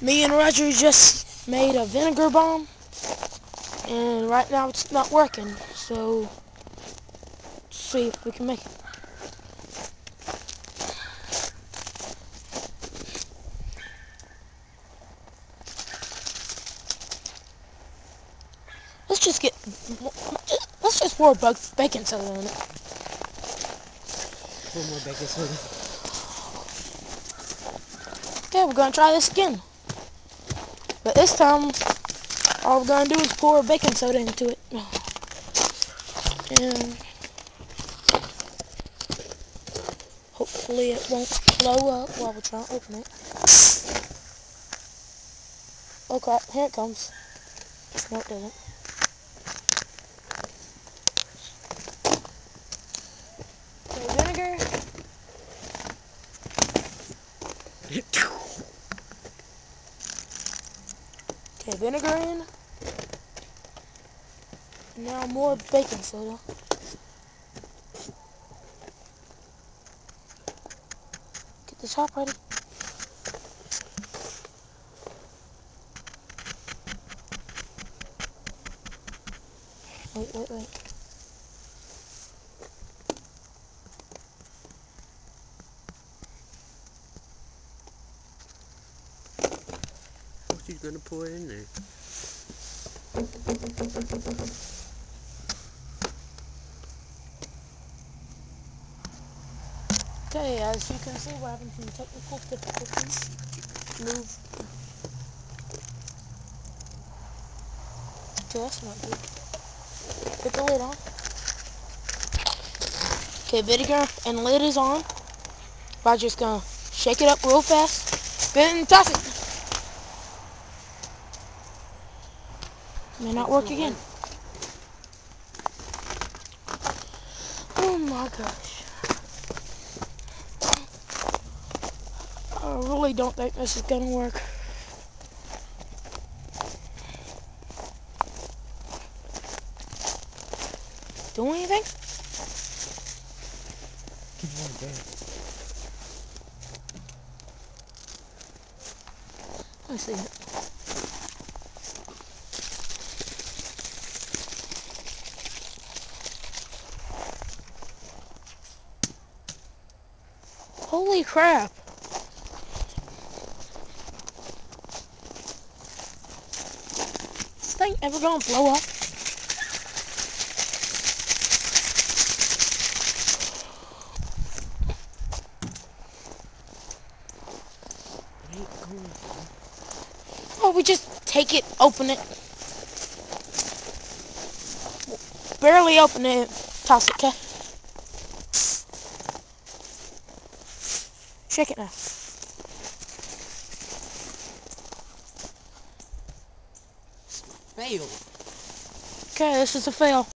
Me and Roger just made a vinegar bomb, and right now it's not working, so let's see if we can make it. Let's just pour baking soda on it. Pour more baking soda. Okay, we're gonna try this again. But this time, all we're gonna do is pour baking soda into it. And hopefully it won't blow up while we're trying to open it. Oh crap, here it comes. No, it doesn't. Okay, vinegar. Okay, vinegar in. Now more baking soda. Get the top ready. Wait. What you gonna pour in there? Okay, as you can see, we're having some technical difficulties. Move. Okay, that's not good. Put the lid on. Okay, vinegar and lid is on. Roger's gonna shake it up real fast. Spin and toss it. May not work again. Oh my gosh. I really don't think this is gonna work. Do anything? Keep on there. Let me see it. Holy crap. Is this thing ever gonna blow up? It ain't going. Oh, we just take it, open it. Barely open it, toss it, okay? Shake it now. Fail. Okay, this is a fail.